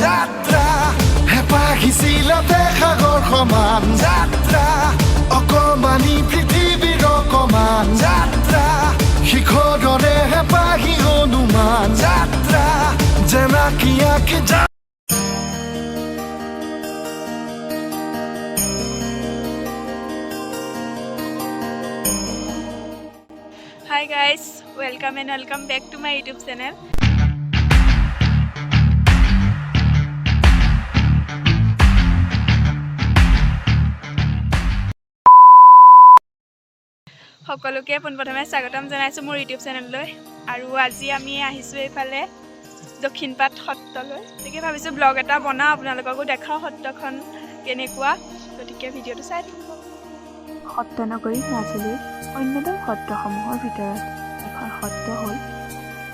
যাত্ৰা হেঁপাহিছিলতে সাগৰ সমান যাত্ৰা অকমানি পৃথিৱীৰ অকমান যাত্ৰা শিখৰৰে হেঁপাহি হনুমান যাত্ৰা জেনাকিয়াকে Hi guys, welcome and welcome back to my YouTube channel. সকলোকে পোনপ্ৰথমে স্বাগতম জনাইছোঁ মোৰ ইউটিউব চেনেললৈ আৰু আজি আমি আহিছোঁ এইফালে দক্ষিণপাট সত্ৰলৈ গতিকে ভাবিছোঁ ব্লগ এটা বনাওঁ আপোনালোককো দেখাওঁ সত্ৰখন কেনেকুৱা গতিকে ভিডিঅ'টো চাই থাকিব সত্ৰনগৰী মাজুলীৰ অন্যতম সত্ৰসমূহৰ ভিতৰত এখন সত্ৰ হ'ল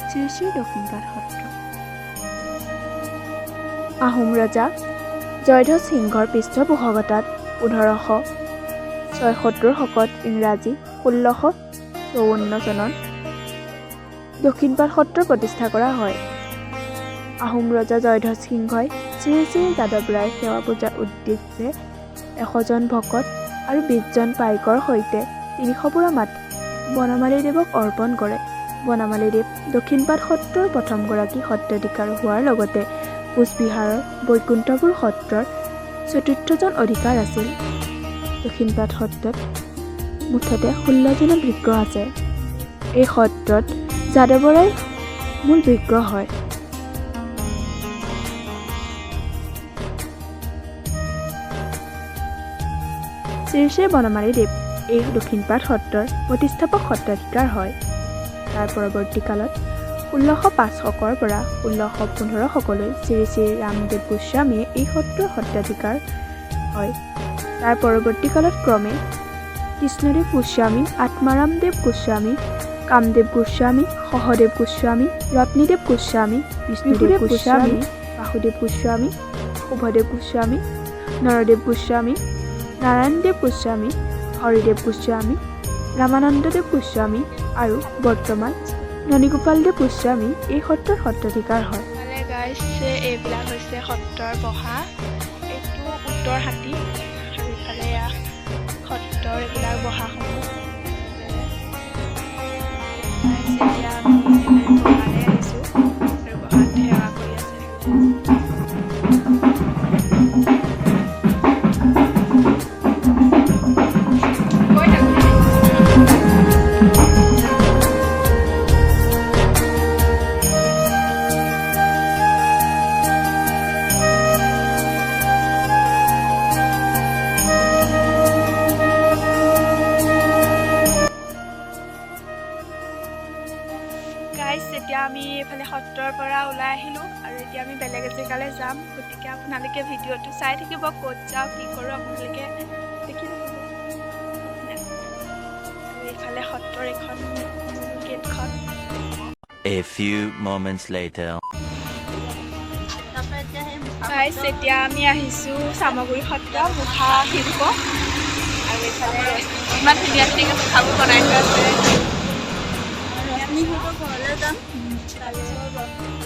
শ্ৰী শ্ৰী দক্ষিণপাট সত্ৰ। আহোম ৰজা জয়ধ্বজ সিংহৰ পৃষ্ঠপোষকতাত 1576 শকত ইংৰাজী 1654 চনত দক্ষিণপাট সত্ৰ প্ৰতিষ্ঠা কৰা হয়। আহোম ৰজা জয়ধ্বজ সিংহই শ্ৰী শ্ৰী যাদৱ ৰায় সেৱা পূজাৰ উদ্দেশ্যে 100 জন ভকত আৰু 20 জন পাইকৰ সৈতে 300 পুৰা মাটি বনমালী দেৱক অৰ্পণ কৰে। বনমালী দেৱ দক্ষিণপাট সত্ৰৰ প্ৰথমগৰাকী সত্ৰাধিকাৰ হোৱাৰ লগতে কোচবিহাৰৰ বৈকুণ্ঠপুৰ সত্ৰৰ 44জন অধিকাৰ আছিল। দক্ষিণপাট সত্ৰত মুঠতে 16জনৰ বিগ্ৰহ আছে। এই সত্ৰত যাদৱৰাই মূল বিগ্ৰহ হয়। শ্ৰী শ্ৰী বনমালী দেৱ এই দক্ষিণপাট সত্ৰৰ প্ৰতিষ্ঠাপক সত্ৰাধিকাৰ হয়। তাৰ পৰৱৰ্তী কালত 1605 শকৰ পৰা 1615 শকলৈ শ্ৰী শ্ৰী ৰামদেৱ গোস্বামীয়ে এই সত্ৰৰ সত্ৰাধিকাৰ হয়। তাৰ পৰৱৰ্তী কালত ক্ৰমে কৃষ্ণদেৱ গোস্বামী, আত্মাৰামদেৱ গোস্বামী, কামদেৱ গোস্বামী, সহদেৱ গোস্বামী, ৰত্নীদেৱ গোস্বামী, বিষ্ণুদেৱ গোস্বামী, বাসুদেৱ গোস্বামী, শুভদেৱ গোস্বামী, নৰদেৱ গোস্বামী, নাৰায়ণদেৱ গোস্বামী, হৰিদেৱ গোস্বামী, ৰামানন্দদেৱ গোস্বামী আৰু বৰ্তমান ননীগোপালদেৱ গোস্বামী এই সত্ৰৰ সত্ৰাধিকাৰ হয়। মানে গাইজ এইবিলাক হৈছে সত্ৰৰ বহা এইটো উত্তৰ হাতী আৰু ইফালে সত্ৰৰ এইবিলাক বহাসমূহ এতিয়া আমি বহালৈ আহিছোঁ আৰু বহাত সেৱা কৰি আছে। এতিয়া আমি এইফালে সত্ৰৰ পৰা ওলাই আহিলোঁ আৰু এতিয়া আমি বেলেগ জেগালৈ যাম গতিকে আপোনালোকে ভিডিঅ'টো চাই থাকিব ক'ত যাওঁ কি কৰোঁ আপোনালোকে দেখি থাকিব। এইফালে সত্ৰৰ এইখন গেটখন। A few moments later. Guys এতিয়া আমি আহিছোঁ চামগুৰি সত্ৰ মুখা শিল্প আৰু এইফালে ইমান ধুনীয়া ধুনীয়াকৈ মুখাবোৰ বনাই থোৱা আছে। ঘৰলৈ যাম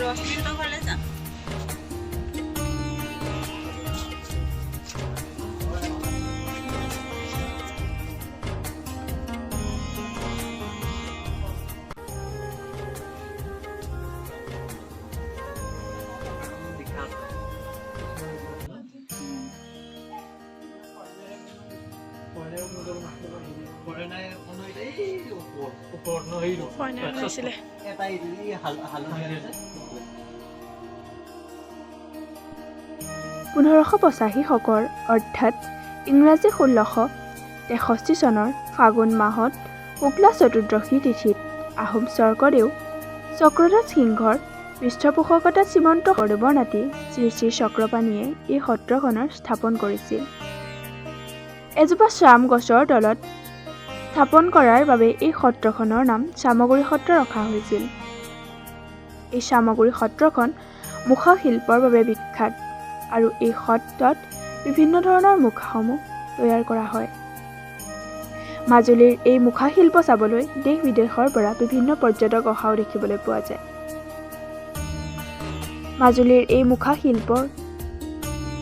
ৰশ্মিহঁতৰ ঘৰলৈ যাম। হৈছিলে 1585 শকৰ অৰ্থাৎ ইংৰাজী 1663 চনৰ ফাগুন মাহত শুক্লা চতুৰ্দশী তিথিত আহোম স্বৰ্গদেউ চক্ৰধ্বজ সিংহৰ পৃষ্ঠপোষকতাত শ্ৰীমন্ত শংকৰদেৱৰ নাতি শ্ৰী শ্ৰী চক্ৰপাণীয়ে এই সত্ৰখনৰ স্থাপন কৰিছিল। এজোপা চাম গছৰ তলত স্থাপন কৰাৰ বাবে এই সত্ৰখনৰ নাম চামগুৰি সত্ৰ ৰখা হৈছিল। এই চামগুৰি সত্ৰখন মুখা শিল্পৰ বাবে বিখ্যাত আৰু এই সত্ৰত বিভিন্ন ধৰণৰ মুখাসমূহ তৈয়াৰ কৰা হয়। মাজুলীৰ এই মুখা শিল্প চাবলৈ দেশ বিদেশৰ পৰা বিভিন্ন পৰ্যটক অহাও দেখিবলৈ পোৱা যায়। মাজুলীৰ এই মুখা শিল্পৰ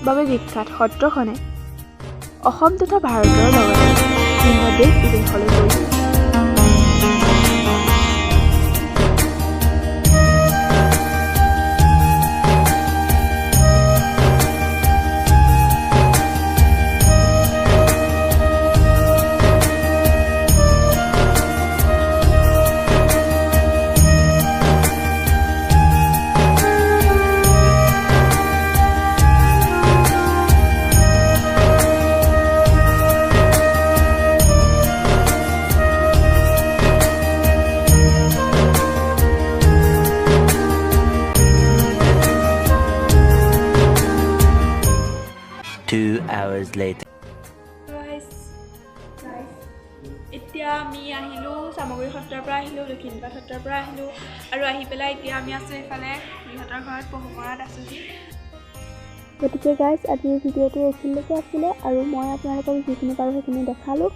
বাবে বিখ্যাত সত্ৰখনে অসম তথা ভাৰতৰ লগতে ভিন্ন দেশ বিদেশলৈ গৈছে। Two hours later. এতিয়া আমি আহিলোঁ চামগুৰি সত্ৰৰ পৰা আহিলোঁ, দক্ষিণপাট সত্ৰৰ পৰা আহিলোঁ আৰু আহি পেলাই এতিয়া আমি আছোঁ এইফালে খুৰীহঁতৰ ঘৰত পহুমৰাত আছোঁহি। গতিকে গাইজ আজিৰ ভিডিঅ'টো এইখিনিলৈকে আছিলে আৰু মই আপোনালোকক যিখিনি পাৰোঁ সেইখিনি দেখালোঁ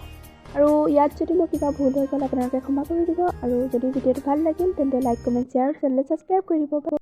আৰু ইয়াত যদি মোৰ কিবা ভুল হৈ গ'ল আপোনালোকে ক্ষমা কৰি দিব আৰু যদি ভিডিঅ'টো ভাল লাগিল তেন্তে লাইক কমেণ্ট শ্বেয়াৰ আৰু চেনেলটো ছাবস্ক্ৰাইব কৰি দিব।